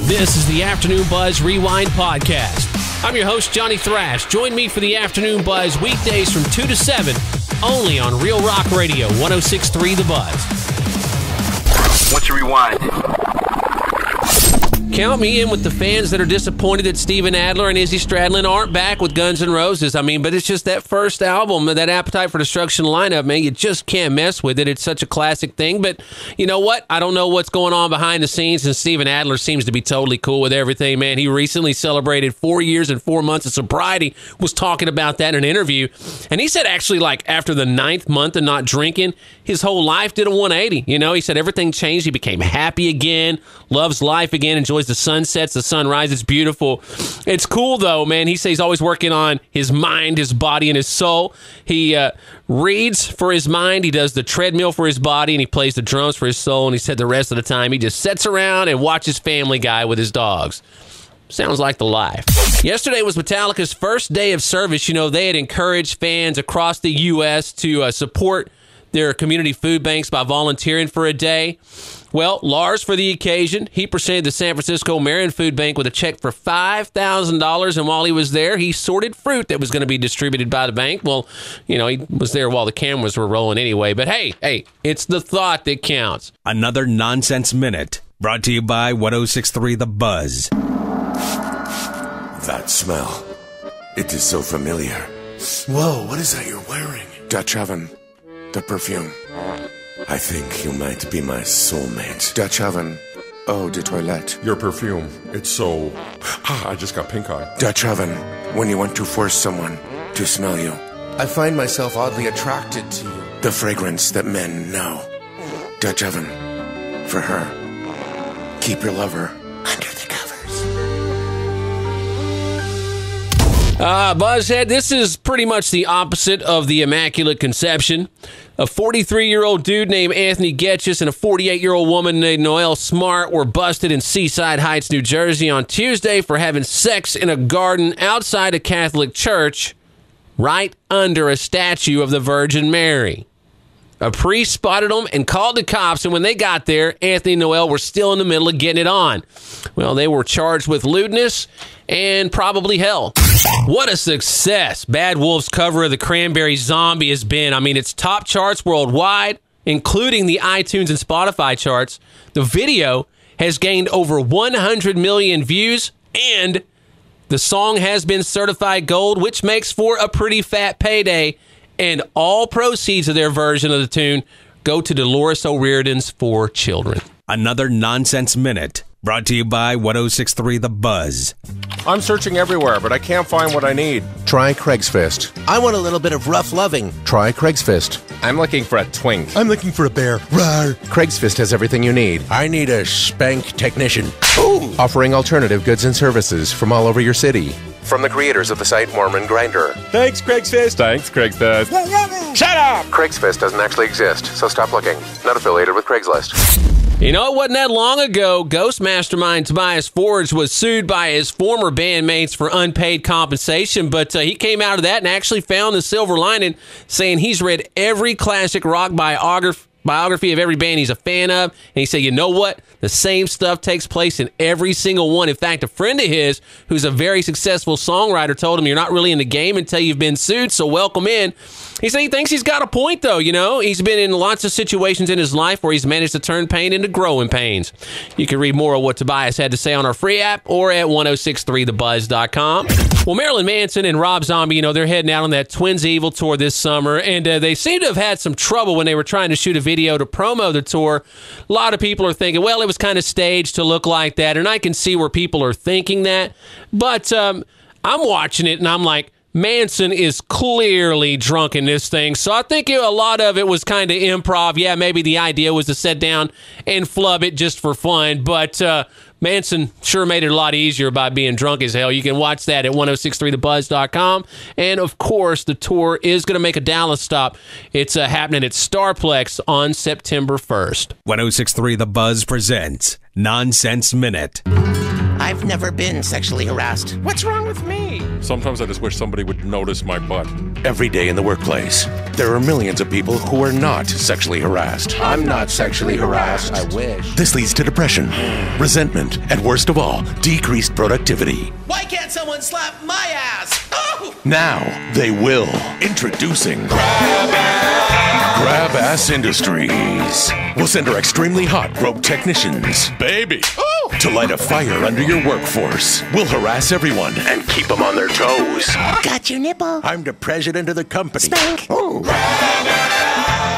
This is the Afternoon Buzz Rewind Podcast. I'm your host, Johnny Thrash. Join me for the Afternoon Buzz weekdays from 2 to 7, only on Real Rock Radio, 106.3 The Buzz. What's your rewind? Count me in with the fans that are disappointed that Steven Adler and Izzy Stradlin aren't back with Guns N' Roses. I mean, but it's just that first album, that Appetite for Destruction lineup, man, you just can't mess with it. It's such a classic thing. But you know what? I don't know what's going on behind the scenes, and Steven Adler seems to be totally cool with everything, man. He recently celebrated 4 years and 4 months of sobriety, was talking about that in an interview. And he said actually, like, after the 9th month of not drinking, his whole life did a 180. You know, he said everything changed. He became happy again, loves life again, enjoys the sunsets, the sunrise. It's beautiful. It's cool, though, man. He says he's always working on his mind, his body, and his soul. He reads for his mind. He does the treadmill for his body, and he plays the drums for his soul. And he said the rest of the time, he just sits around and watches Family Guy with his dogs. Sounds like the life. Yesterday was Metallica's first day of service. You know, they had encouraged fans across the U.S. to support their community food banks by volunteering for a day. Well, Lars, for the occasion, he presented the San Francisco Marin Food Bank with a check for $5,000, and while he was there, he sorted fruit that was going to be distributed by the bank. Well, you know, he was there while the cameras were rolling anyway, but hey, it's the thought that counts. Another Nonsense Minute, brought to you by 106.3 The Buzz. That smell. It is so familiar. Whoa, what is that you're wearing? Dutch oven. The perfume. I think you might be my soulmate. Dutch oven. Eau de toilette. Your perfume. It's so... I just got pink eye. Dutch oven. When you want to force someone to smell you. I find myself oddly attracted to you. The fragrance that men know. Dutch oven. For her. Keep your lover under the covers. Buzzhead, this is pretty much the opposite of the Immaculate Conception. A 43-year-old dude named Anthony Getchis and a 48-year-old woman named Noelle Smart were busted in Seaside Heights, New Jersey on Tuesday for having sex in a garden outside a Catholic church right under a statue of the Virgin Mary. A priest spotted them and called the cops, and when they got there, Anthony and Noelle were still in the middle of getting it on. Well, they were charged with lewdness and probably hell. What a success Bad Wolf's cover of the Cranberries Zombie has been. I mean, it's top charts worldwide, including the iTunes and Spotify charts. The video has gained over 100 million views, and the song has been certified gold, which makes for a pretty fat payday. And all proceeds of their version of the tune go to Dolores O'Riordan's For Children. Another Nonsense Minute, brought to you by 106.3 The Buzz. I'm searching everywhere, but I can't find what I need. Try Craig's Fist. I want a little bit of rough loving. Try Craig's Fist. I'm looking for a twink. I'm looking for a bear. Rawr. Craig's Fist has everything you need. I need a spank technician. Ooh. Offering alternative goods and services from all over your city. From the creators of the site Mormon Grindr. Thanks, Craig's Fist. Thanks, Craig's Fist. Shut up! Craig's Fist doesn't actually exist, so stop looking. Not affiliated with Craigslist. You know, it wasn't that long ago, Ghost mastermind Tobias Forge was sued by his former bandmates for unpaid compensation, but he came out of that and actually found the silver lining, saying he's read every classic rock biography of every band he's a fan of, and he said, you know what? The same stuff takes place in every single one. In fact, a friend of his, who's a very successful songwriter, told him, you're not really in the game until you've been sued, so welcome in. He said he thinks he's got a point, though, you know. He's been in lots of situations in his life where he's managed to turn pain into growing pains. You can read more of what Tobias had to say on our free app or at 1063thebuzz.com. Well, Marilyn Manson and Rob Zombie, you know, they're heading out on that Twins Evil tour this summer, and they seem to have had some trouble when they were trying to shoot a video to promo the tour. A lot of people are thinking, well, it was kind of staged to look like that, and I can see where people are thinking that. But I'm watching it, and I'm like, Manson is clearly drunk in this thing, so I think a lot of it was kind of improv. Yeah, maybe the idea was to sit down and flub it just for fun, but Manson sure made it a lot easier by being drunk as hell. You can watch that at 1063thebuzz.com, and of course, the tour is going to make a Dallas stop. It's happening at Starplex on September 1st. 106.3 The Buzz presents Nonsense Minute. I've never been sexually harassed. What's wrong with me? Sometimes I just wish somebody would notice my butt. Every day in the workplace, there are millions of people who are not sexually harassed. I'm not sexually harassed. I wish. This leads to depression, resentment, and worst of all, decreased productivity. Why can't someone slap my ass? Oh! Now they will. Introducing Grab Ass Industries. We'll send our extremely hot rope technicians, Baby! to light a fire under your workforce. We'll harass everyone and keep them on their toes. Got your nipple. I'm the president of the company. Spank. Oh.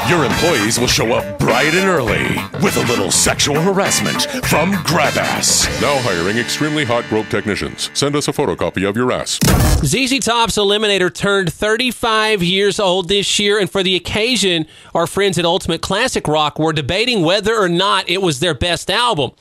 Your employees will show up bright and early with a little sexual harassment from Grab Ass. Now hiring extremely hot rope technicians. Send us a photocopy of your ass. ZZ Top's Eliminator turned 35 years old this year, and for the occasion, our friends at Ultimate Classic Rock were debating whether or not it was their best album.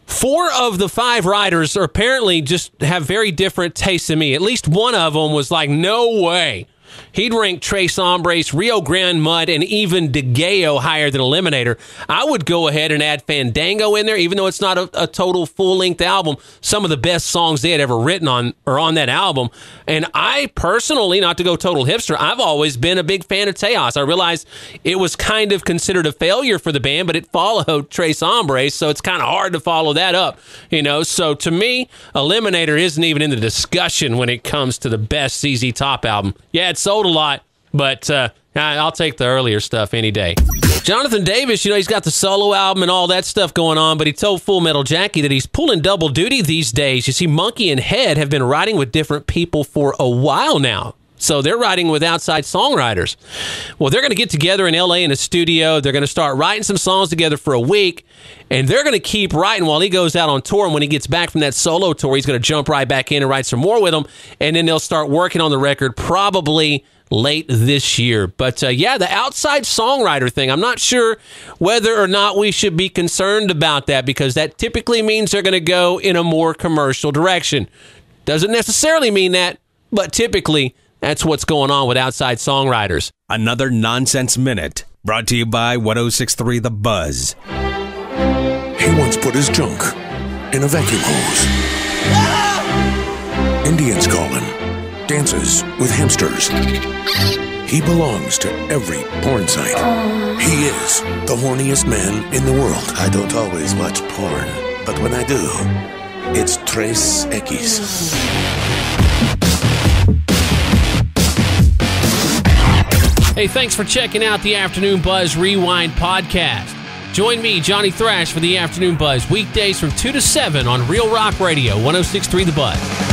4 of the 5 writers apparently just have very different tastes than me. At least one of them was like, no way. He'd rank Tres Hombres, Rio Grande Mud, and even DeGeo higher than Eliminator. I would go ahead and add Fandango in there, even though it's not a total full-length album. Some of the best songs they had ever written on that album. And I personally, not to go total hipster, I've always been a big fan of Tejas. I realized it was kind of considered a failure for the band, but it followed Tres Hombres, so it's kind of hard to follow that up. So to me, Eliminator isn't even in the discussion when it comes to the best ZZ Top album. Yeah, it's sold a lot, but I'll take the earlier stuff any day. Jonathan Davis, he's got the solo album and all that stuff going on, but he told Full Metal Jackie that he's pulling double duty these days. You see, Munky and Head have been writing with different people for a while now. So they're writing with outside songwriters. Well, they're going to get together in L.A. in a studio. They're going to start writing some songs together for a week, and they're going to keep writing while he goes out on tour. And when he gets back from that solo tour, he's going to jump right back in and write some more with them, and then they'll start working on the record probably late this year. But the outside songwriter thing, I'm not sure whether or not we should be concerned about that, because that typically means they're going to go in a more commercial direction. Doesn't necessarily mean that, but typically that's what's going on with outside songwriters. Another Nonsense Minute, brought to you by 106.3 The Buzz. He once put his junk in a vacuum hose. Indians call him dances with hamsters. He belongs to every porn site. He is the horniest man in the world. I don't always watch porn, but when I do, it's Tres X. Hey, thanks for checking out the Afternoon Buzz Rewind podcast. Join me, Johnny Thrash, for the Afternoon Buzz, weekdays from 2 to 7 on Real Rock Radio, 106.3 The Buzz.